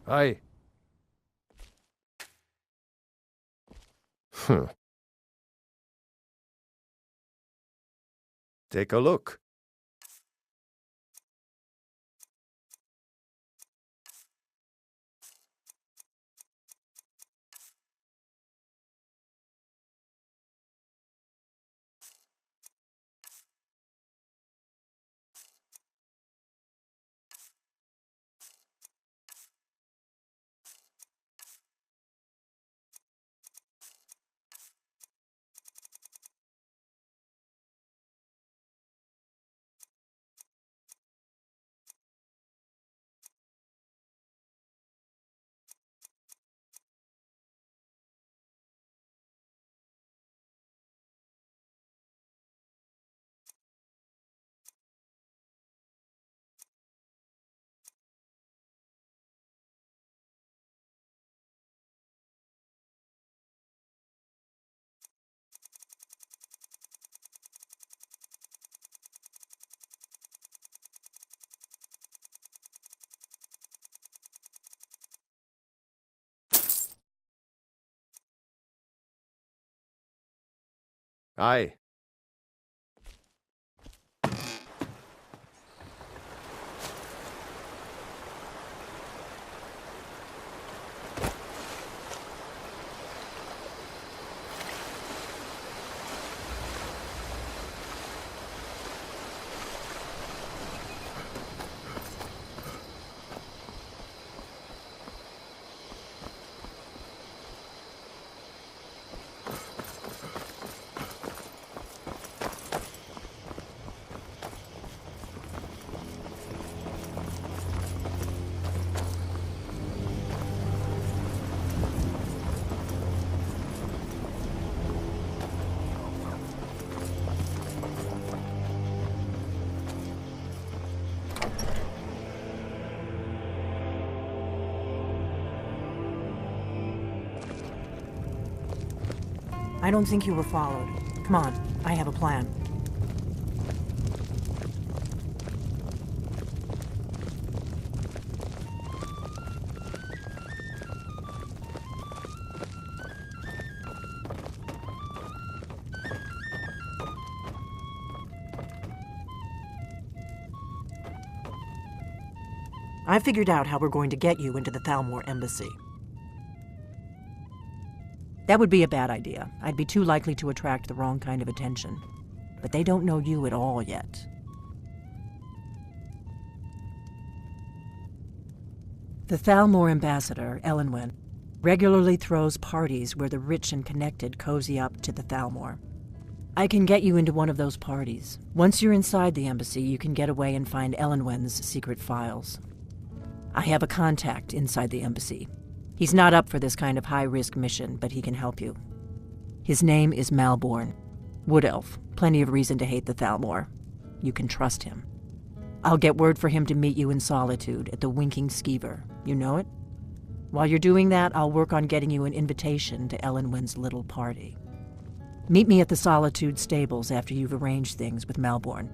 Aye. Take a look. Aye. I don't think you were followed. Come on, I have a plan. I figured out how we're going to get you into the Thalmor embassy. That would be a bad idea. I'd be too likely to attract the wrong kind of attention. But they don't know you at all yet. The Thalmor ambassador, Elenwen, regularly throws parties where the rich and connected cozy up to the Thalmor. I can get you into one of those parties. Once you're inside the embassy, you can get away and find Elenwen's secret files. I have a contact inside the embassy. He's not up for this kind of high-risk mission, but he can help you. His name is Malborn. Wood Elf. Plenty of reason to hate the Thalmor. You can trust him. I'll get word for him to meet you in Solitude at the Winking Skeever. You know it? While you're doing that, I'll work on getting you an invitation to Elenwen's little party. Meet me at the Solitude stables after you've arranged things with Malborn.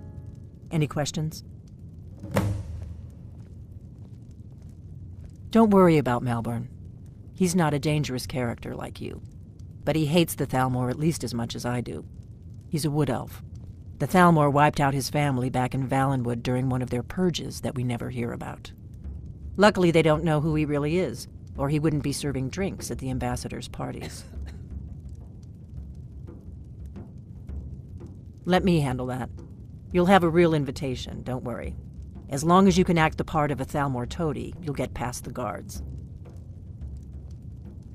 Any questions? Don't worry about Malborn. He's not a dangerous character like you. But he hates the Thalmor at least as much as I do. He's a wood elf. The Thalmor wiped out his family back in Valenwood during one of their purges that we never hear about. Luckily, they don't know who he really is, or he wouldn't be serving drinks at the ambassador's parties. Let me handle that. You'll have a real invitation, don't worry. As long as you can act the part of a Thalmor toady, you'll get past the guards.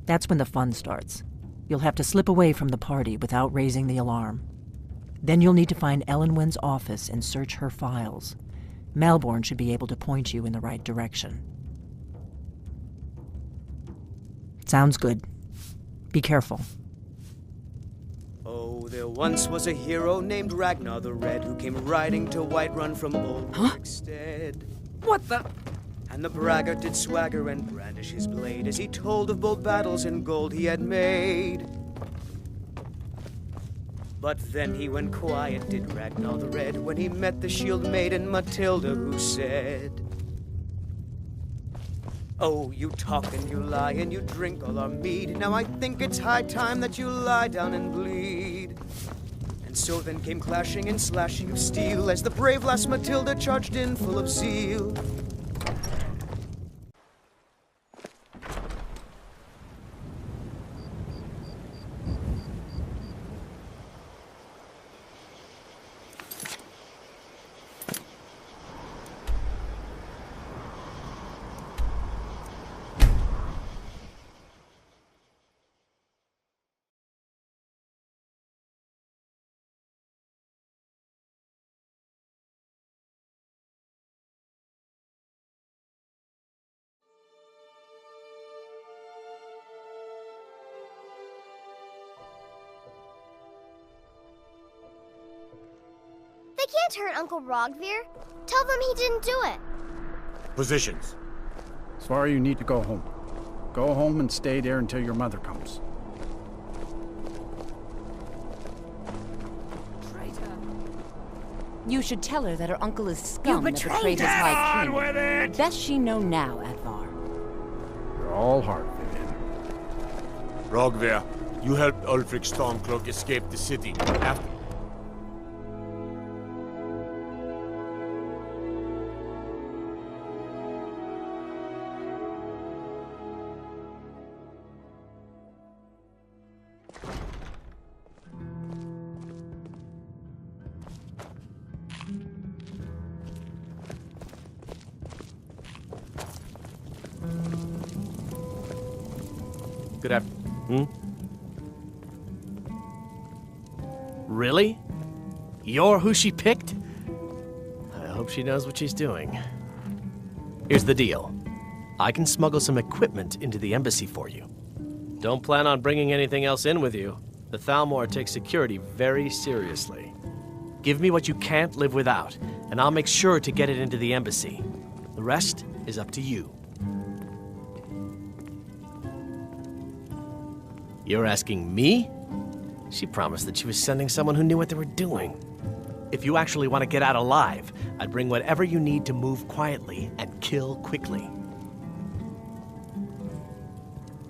That's when the fun starts. You'll have to slip away from the party without raising the alarm. Then you'll need to find Elenwen's office and search her files. Malborn should be able to point you in the right direction. Sounds good. Be careful. Oh, there once was a hero named Ragnar the Red who came riding to Whiterun from Old Wickstead. What the? And the braggart did swagger and brandish his blade as he told of bold battles and gold he had made. But then he went quiet, did Ragnar the Red, when he met the shield maiden Matilda, who said, Oh, you talk and you lie and you drink all our mead. Now I think it's high time that you lie down and bleed. And so then came clashing and slashing of steel as the brave lass Matilda charged in full of zeal. They can't hurt Uncle Rogvir. Tell them he didn't do it. Positions. Svar, you need to go home. Go home and stay there until your mother comes. You should tell her that her uncle is scum that betrayed his high king. With it! Best she know now, Advar. You're all heart, Vivian. Rogver, you helped Ulfric Stormcloak escape the city. After... Good afternoon. Really? You're who she picked? I hope she knows what she's doing. Here's the deal. I can smuggle some equipment into the embassy for you. Don't plan on bringing anything else in with you. The Thalmor takes security very seriously. Give me what you can't live without, and I'll make sure to get it into the embassy. The rest is up to you. You're asking me? She promised that she was sending someone who knew what they were doing. If you actually want to get out alive, I'd bring whatever you need to move quietly and kill quickly.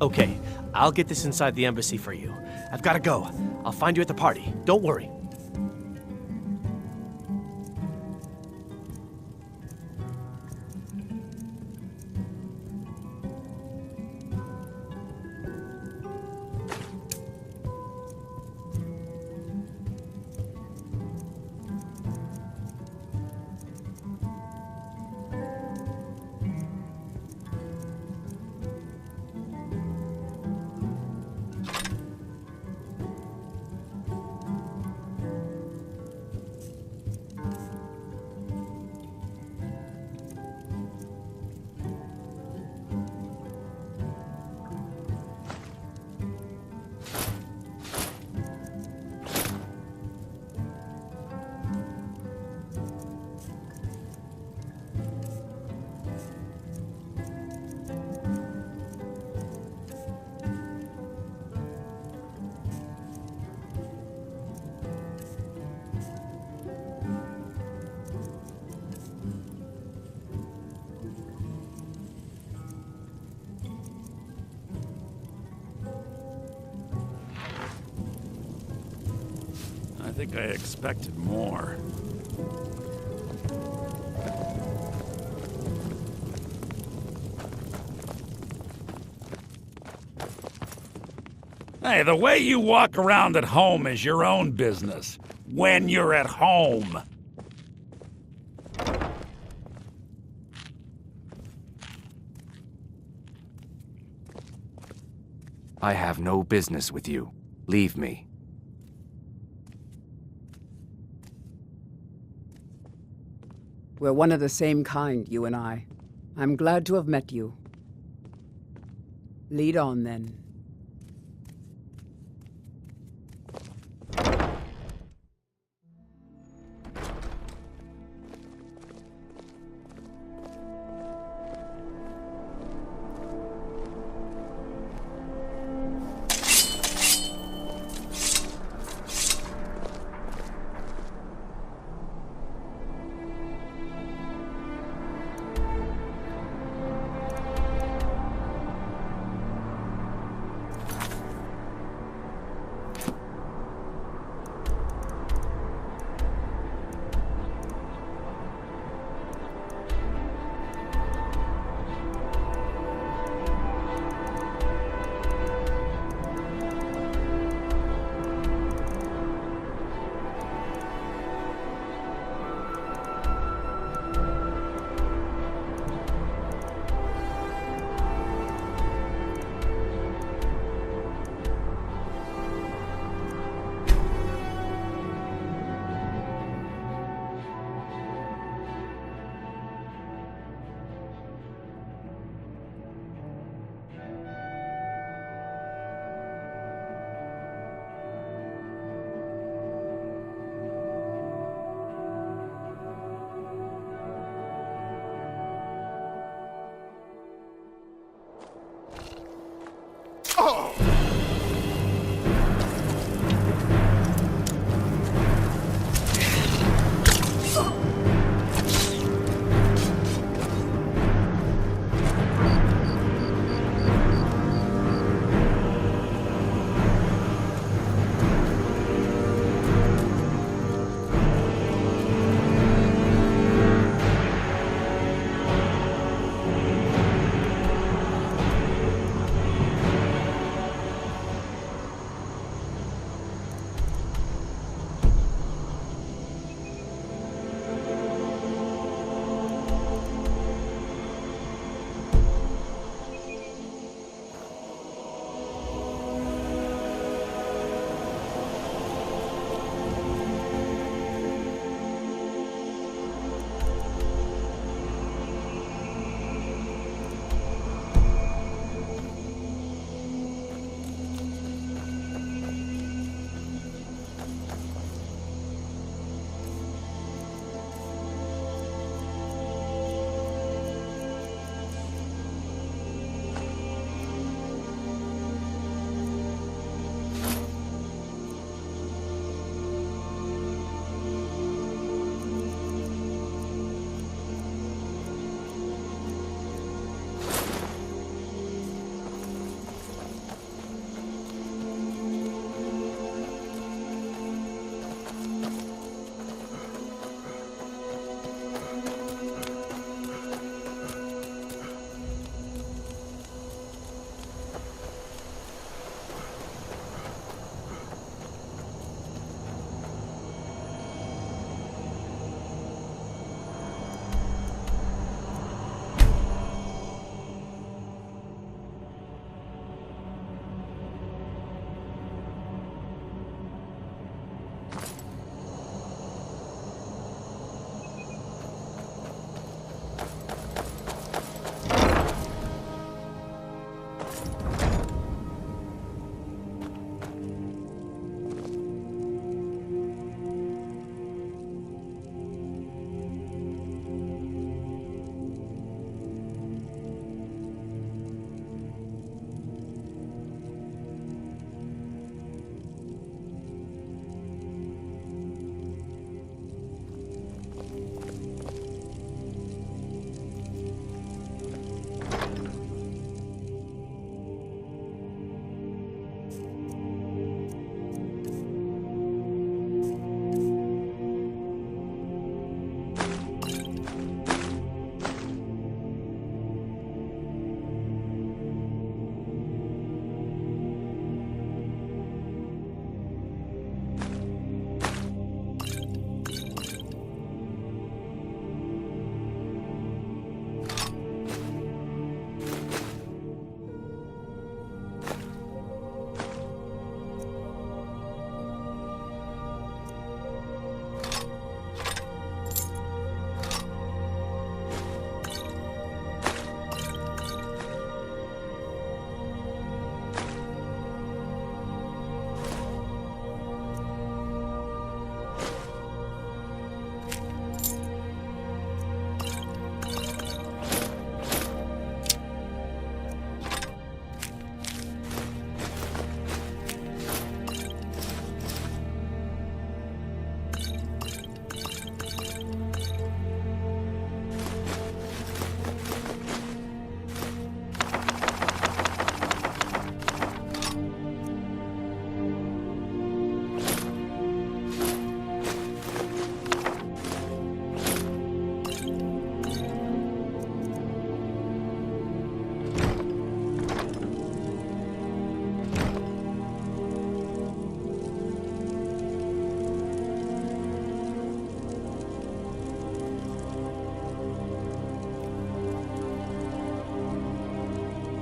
Okay, I'll get this inside the embassy for you. I've got to go. I'll find you at the party. Don't worry. I think I expected more. Hey, the way you walk around at home is your own business. When you're at home. I have no business with you. Leave me. We're one of the same kind, you and I. I'm glad to have met you. Lead on, then.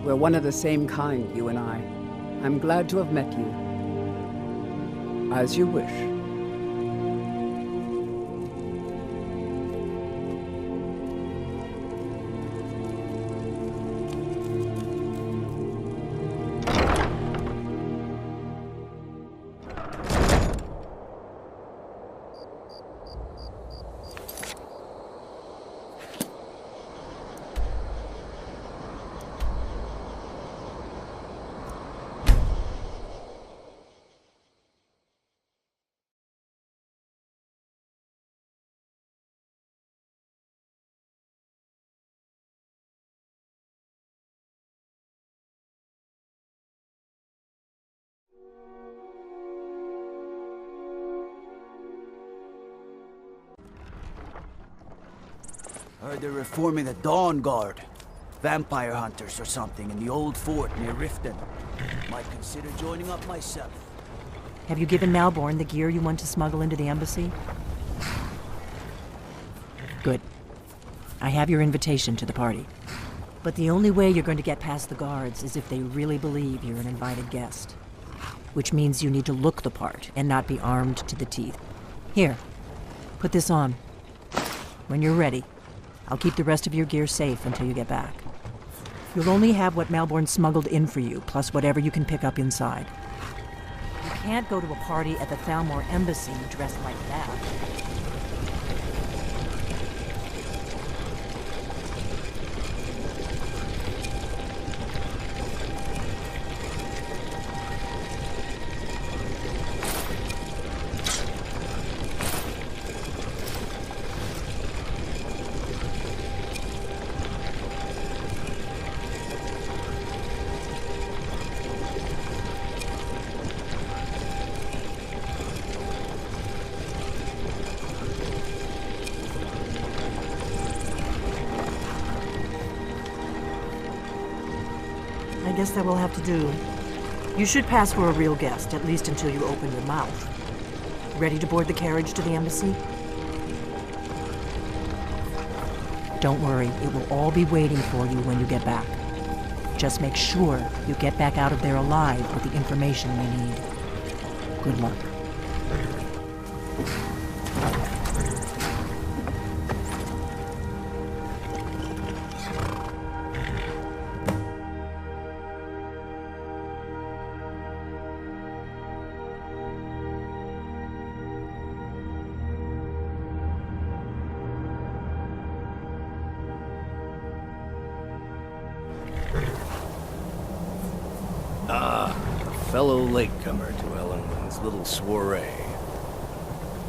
We're one of the same kind, you and I. I'm glad to have met you. As you wish. Heard they're reforming the Dawn Guard. Vampire hunters or something in the old fort near Riften. Might consider joining up myself. Have you given Malborn the gear you want to smuggle into the embassy? Good. I have your invitation to the party. But the only way you're going to get past the guards is if they really believe you're an invited guest. Which means you need to look the part and not be armed to the teeth. Here, put this on. When you're ready, I'll keep the rest of your gear safe until you get back. You'll only have what Malborn smuggled in for you, plus whatever you can pick up inside. You can't go to a party at the Thalmor Embassy dressed like that. I guess that will have to do. You should pass for a real guest, at least until you open your mouth. Ready to board the carriage to the embassy? Don't worry, it will all be waiting for you when you get back. Just make sure you get back out of there alive with the information you need. Good luck. Fellow latecomer to Ellenwood's little soiree.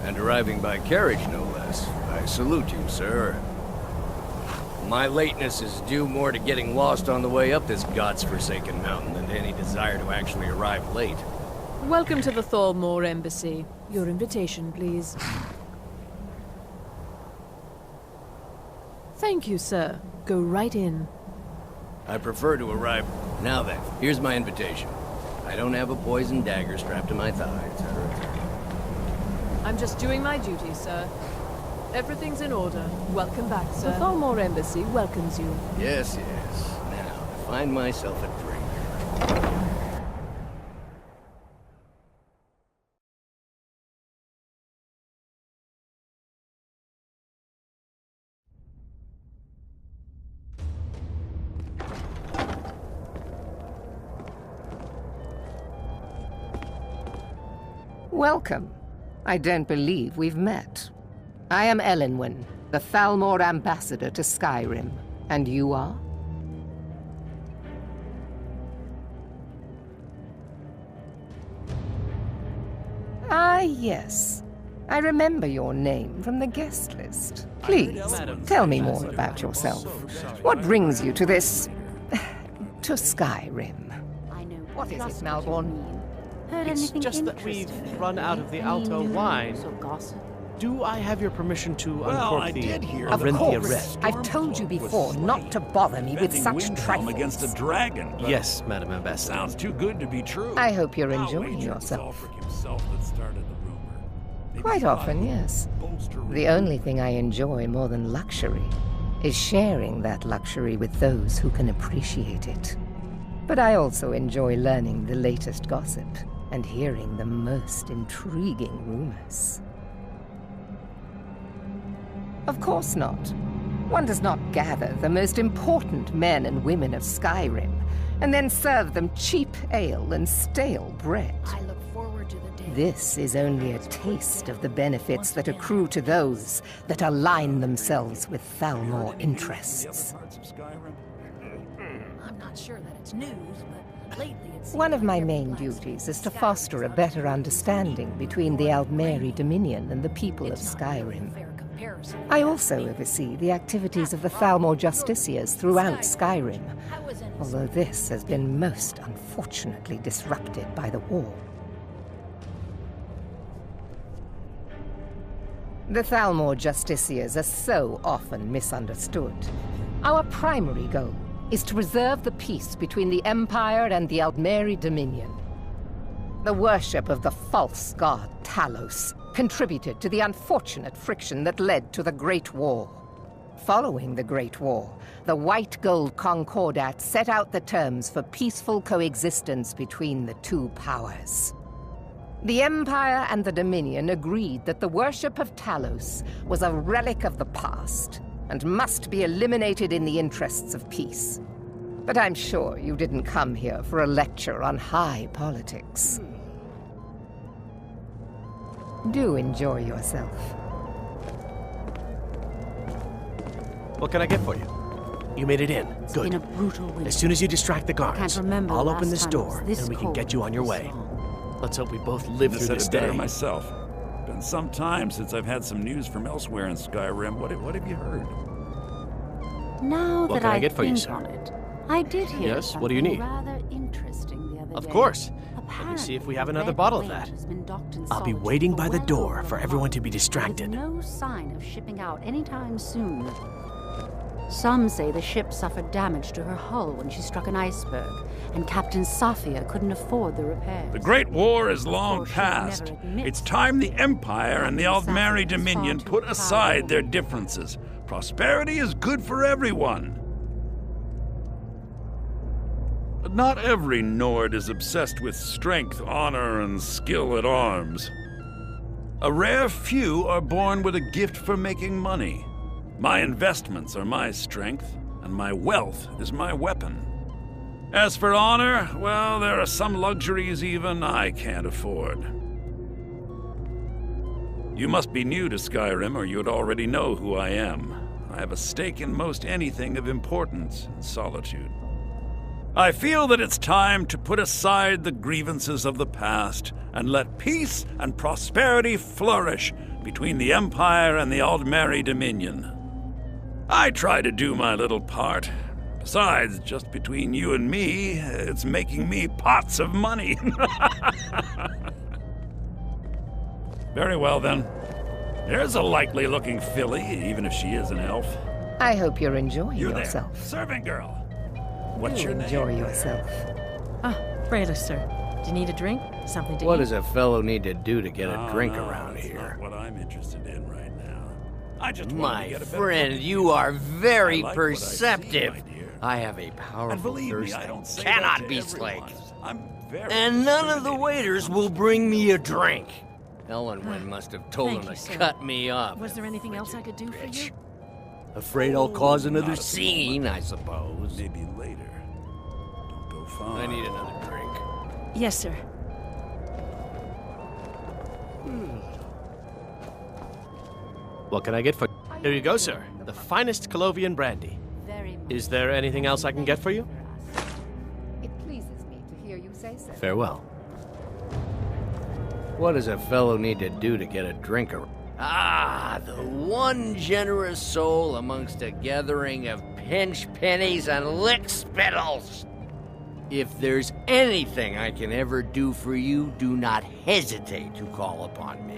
And arriving by carriage, no less. I salute you, sir. My lateness is due more to getting lost on the way up this god's-forsaken mountain than to any desire to actually arrive late. Welcome to the Thalmor Embassy. Your invitation, please. Thank you, sir. Go right in. I prefer to arrive... Now then, here's my invitation. I don't have a poisoned dagger strapped to my thigh, etc. I'm just doing my duty, sir. Everything's in order. Welcome back, sir. The Thalmor Embassy welcomes you. Yes, yes. Now, I find myself a drink. Welcome. I don't believe we've met. I am Elenwen, the Thalmor ambassador to Skyrim. And you are? Ah, yes. I remember your name from the guest list. Please, tell me more about yourself. What brings you to this... to Skyrim? What is it, Malborn? It's just that we've run out of the Alto wine. Do I have your permission to uncork the Arinthia Red? I've told you before not to bother me with such trifles. Against a dragon. Yes, Madam Ambassador. Sounds too good to be true. I hope you're enjoying yourself. Quite often, yes. The only thing I enjoy more than luxury is sharing that luxury with those who can appreciate it. But I also enjoy learning the latest gossip and hearing the most intriguing rumors. Of course not. One does not gather the most important men and women of Skyrim and then serve them cheap ale and stale bread. I look forward to the day. This is only a taste of the benefits that accrue to those that align themselves with Thalmor interests. I'm not sure that it's news, but lately it's... One of my main duties is to foster a better understanding between the Aldmeri Dominion and the people of Skyrim. I also oversee the activities of the Thalmor Justiciars throughout Skyrim, although this has been most unfortunately disrupted by the war. The Thalmor Justiciars are so often misunderstood. Our primary goal is to preserve the peace between the Empire and the Aldmeri Dominion. The worship of the false god Talos contributed to the unfortunate friction that led to the Great War. Following the Great War, the White Gold Concordat set out the terms for peaceful coexistence between the two powers. The Empire and the Dominion agreed that the worship of Talos was a relic of the past and must be eliminated in the interests of peace. But I'm sure you didn't come here for a lecture on high politics. Do enjoy yourself. What can I get for you? You made it in. It's Good. been a brutal winter. As soon as you distract the guards, Can't remember I'll the open last this time door, it was this and we can cold get you on your this way. long. Let's hope we both live through this day. Myself. Been some time since I've had some news from elsewhere in Skyrim. What have you heard? Now What that can I I get for you, think sir? on it, I did hear Yes, what do you need? rather interesting the other day. Of course. Let me see if we have another bottle of that. I'll be waiting by the door for everyone to be distracted. With no sign of shipping out anytime soon. Some say the ship suffered damage to her hull when she struck an iceberg, and Captain Safia couldn't afford the repairs. The Great War is long past. It's time the Empire and the Aldmeri Dominion put aside their differences. Prosperity is good for everyone. But not every Nord is obsessed with strength, honor, and skill at arms. A rare few are born with a gift for making money. My investments are my strength, and my wealth is my weapon. As for honor, well, there are some luxuries even I can't afford. You must be new to Skyrim, or you'd already know who I am. I have a stake in most anything of importance in Solitude. I feel that it's time to put aside the grievances of the past and let peace and prosperity flourish between the Empire and the Aldmeri Dominion. I try to do my little part. Besides, just between you and me, it's making me pots of money. Very well, then. There's a likely-looking filly, even if she is an elf. I hope you're enjoying You yourself. there, servant girl. What's your name? Enjoy yourself. Ah, Freda, sir. Do you need a drink? Something to eat? What does a fellow need to do to get a drink around that's here? not what I'm interested in right now. I just wanted My to get a better friend, look at you are very I like what I see, perceptive. my dear. I have a And powerful believe me, thirst I don't that say cannot that to be everyone. slaked. I'm very And none of the discriminating waiters when it will comes bring me a drink. Ellenwen must have told Thank him you, to sir. cut me off. Was there anything else I could do for you? Afraid I'll cause another not at the scene, I suppose. Maybe later. Don't go far. I need another drink. Yes, sir. What can I get for you? Here you go, sir. The finest Colovian brandy. Is there anything else I can get for you? It pleases me to hear you say so. Farewell. What does a fellow need to do to get a drink around? Ah, the one generous soul amongst a gathering of pinch pennies and lick spittles. If there's anything I can ever do for you, do not hesitate to call upon me.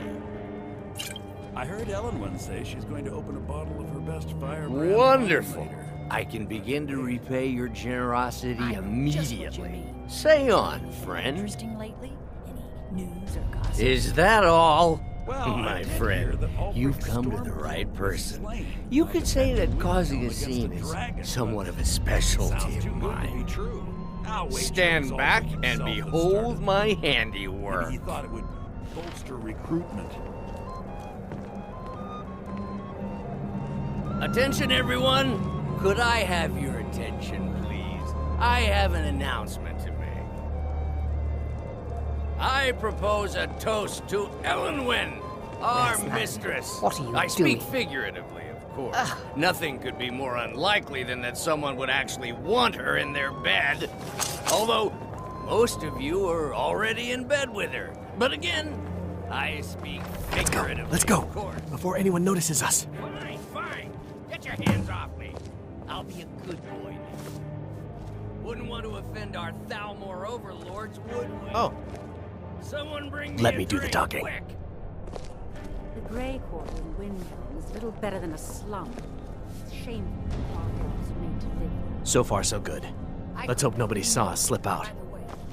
I heard Ellenwen say she's going to open a bottle of her best firebrand Wonderful. wine later. I can begin to repay your generosity immediately. Say on, friend. Interesting lately? Any news or gossip? Is that all? Well, My I did hear friend, that Ulfric's you've come to the Stormcloak right was person. slain You by could a say that Dragon causing a against scene dragon, is but somewhat of a specialty sounds of too good to be mine. true. Stand back and behold my handiwork. Maybe he thought it would bolster recruitment. Attention, everyone! Could I have your attention, please? I have an announcement to make. I propose a toast to Elenwen, our mistress. What are you I speak doing? figuratively, of course. Nothing could be more unlikely than that someone would actually want her in their bed. Although, most of you are already in bed with her. But again, I speak figuratively. Let's go. Of course. Before anyone notices us. Fine, fine. Get your hands off me. I'll be a good boy now. Wouldn't want to offend our Thalmor overlords, would we? Oh. Someone bring me Let a me do the drink, talking. quick. The Grey Quarter in Windhelm is little better than a slum. It's shameful that our elves are made to live. So far, so good. Let's hope nobody saw us slip out.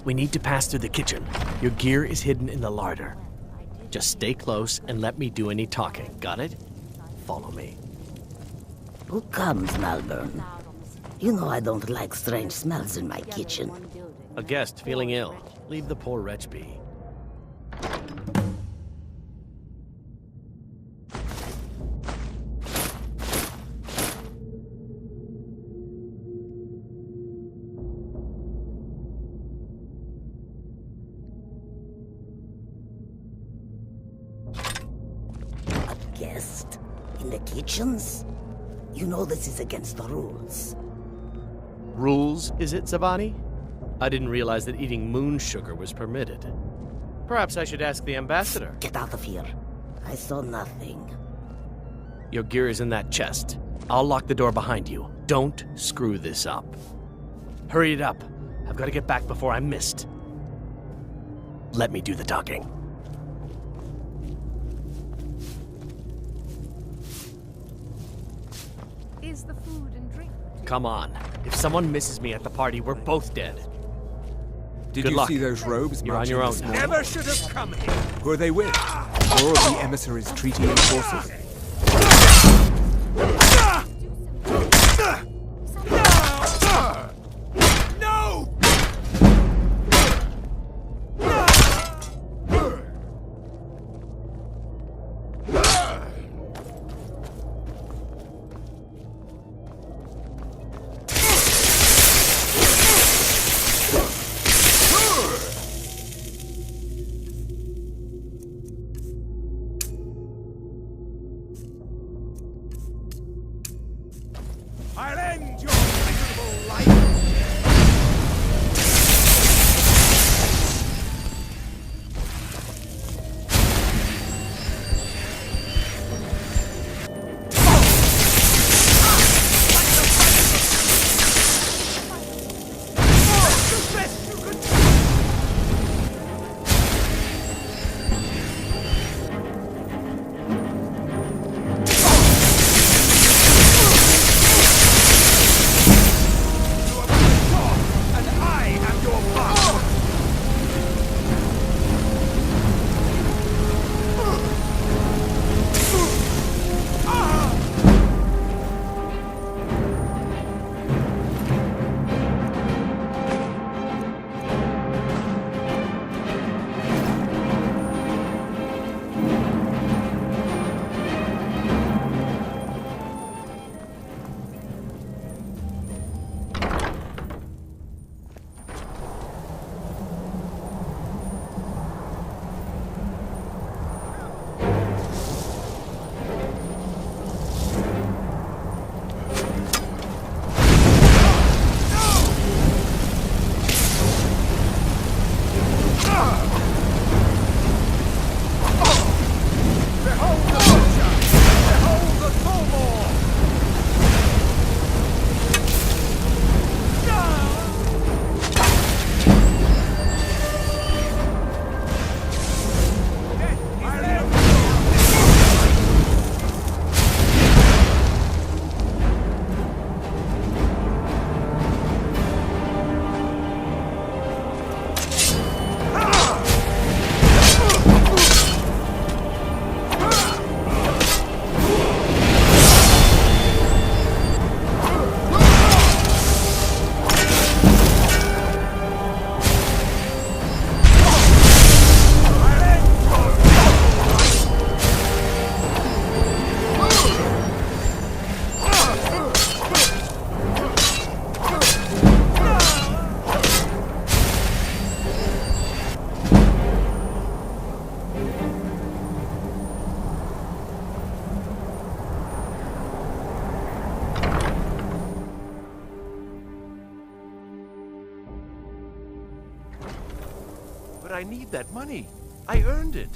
We need to pass through the kitchen. Your gear is hidden in the larder. Just stay close and let me do any talking. Got it? Follow me. Who comes, Malvern? You know I don't like strange smells in my kitchen. A guest feeling ill. Leave the poor wretch be. A guest? In the kitchens? You know this is against the rules. Rules, is it, Zavani? I didn't realize that eating moon sugar was permitted. Perhaps I should ask the ambassador. Get out of here. I saw nothing. Your gear is in that chest. I'll lock the door behind you. Don't screw this up. Hurry it up. I've got to get back before I'm missed. Let me do the talking. Is the food and drink? Come on. If someone misses me at the party, we're both dead. Did Good you luck. see those robes? You're on your own marching now. this morning? Never should have come here. Who are they with? Or are the emissaries treaty enforcers? No! I'll end your miserable life! I need that money. I earned it.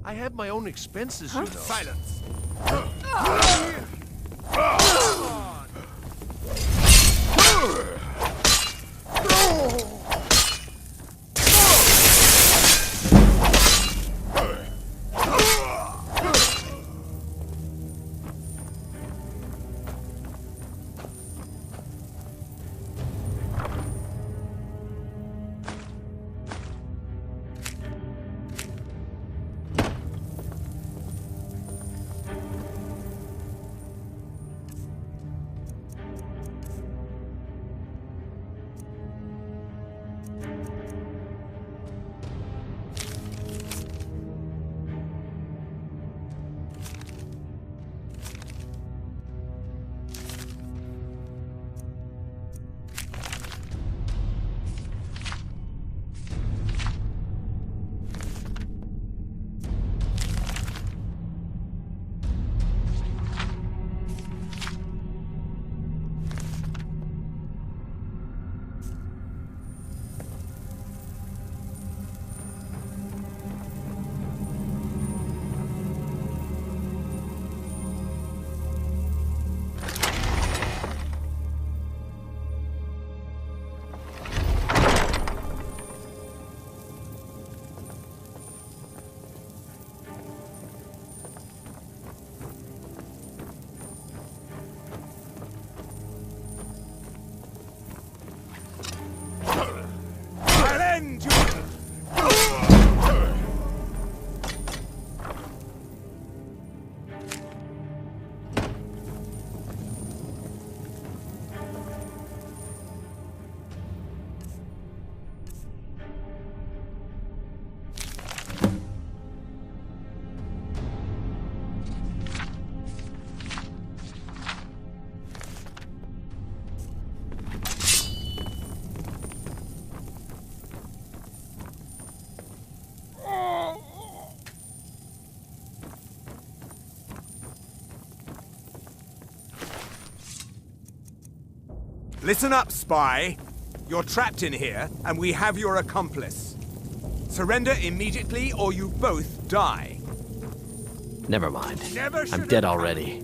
I have my own expenses, you know. Silence! Listen up, spy. You're trapped in here, and we have your accomplice. Surrender immediately, or you both die. Never mind. I'm dead already.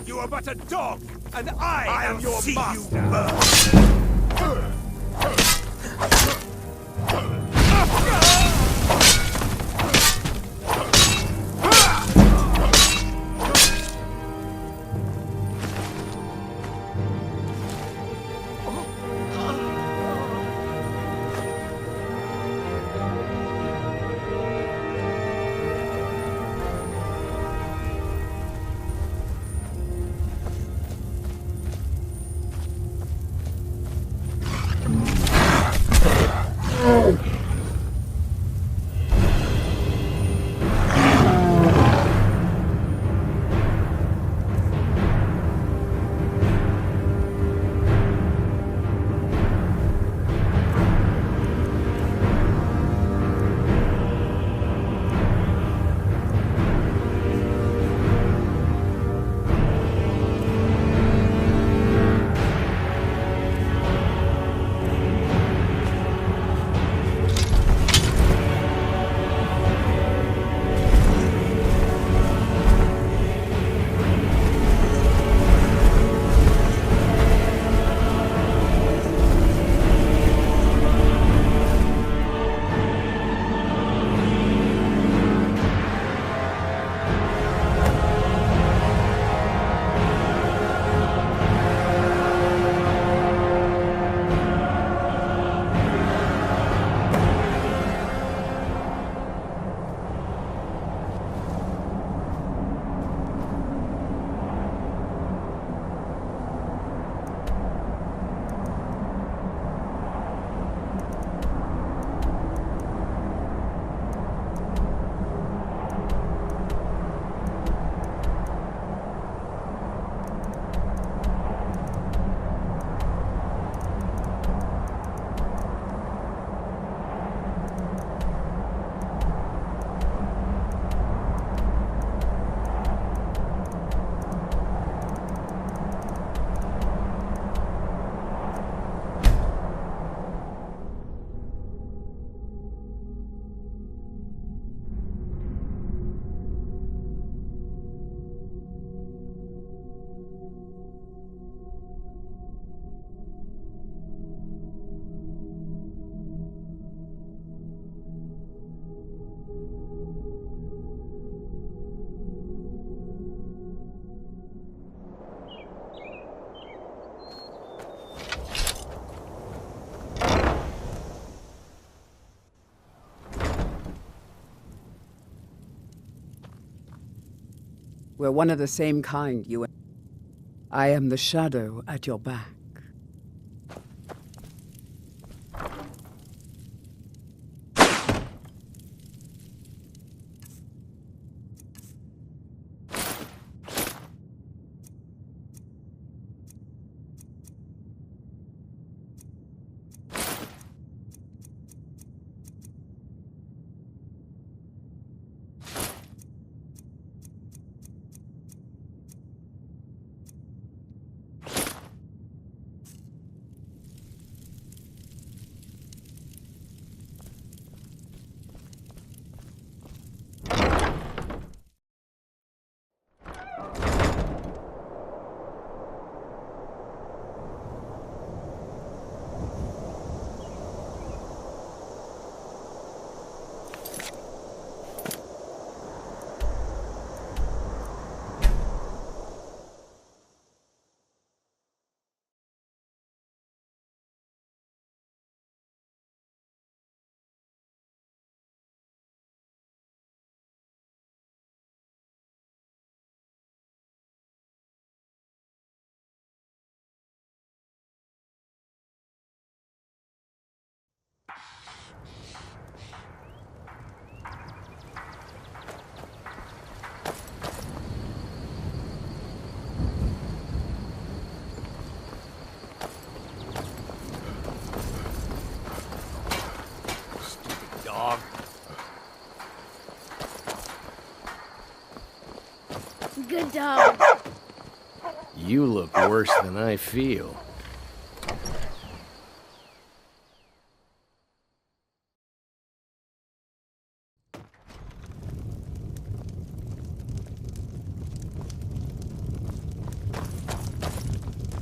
You are but a dog, and I am your master. We're one of the same kind, you and I am the shadow at your back. Good dog. You look worse than I feel.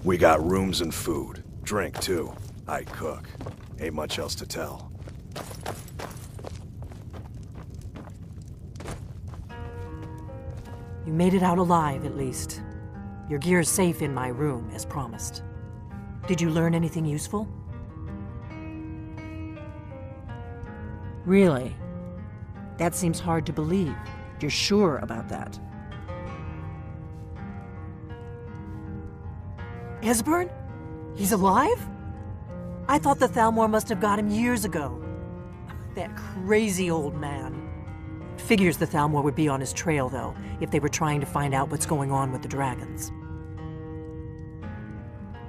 We got rooms and food. Drink, too. I cook. Ain't much else to tell. You made it out alive, at least. Your gear's safe in my room, as promised. Did you learn anything useful? Really? That seems hard to believe. You're sure about that? Esbern? He's alive? I thought the Thalmor must have got him years ago. That crazy old man. Figures the Thalmor would be on his trail, though, if they were trying to find out what's going on with the dragons.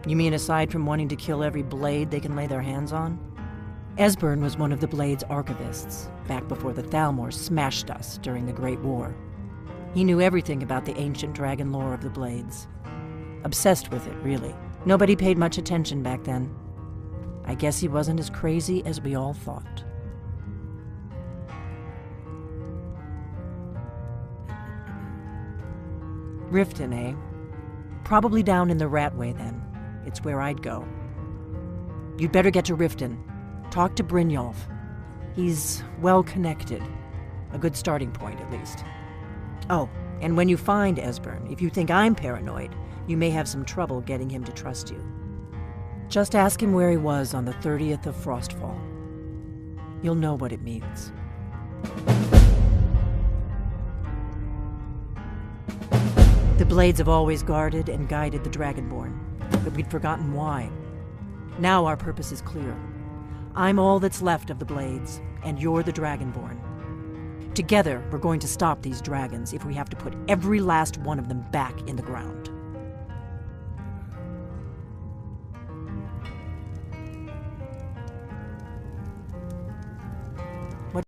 You mean aside from wanting to kill every blade they can lay their hands on? Esbern was one of the Blade's archivists, back before the Thalmor smashed us during the Great War. He knew everything about the ancient dragon lore of the Blades. Obsessed with it, really. Nobody paid much attention back then. I guess he wasn't as crazy as we all thought. Riften, eh? Probably down in the Ratway, then. It's where I'd go. You'd better get to Riften. Talk to Brynjolf. He's well-connected. A good starting point, at least. Oh, and when you find Esbern, if you think I'm paranoid, you may have some trouble getting him to trust you. Just ask him where he was on the 30th of Frostfall. You'll know what it means. The Blades have always guarded and guided the Dragonborn, but we'd forgotten why. Now our purpose is clear. I'm all that's left of the Blades, and you're the Dragonborn. Together, we're going to stop these dragons if we have to put every last one of them back in the ground.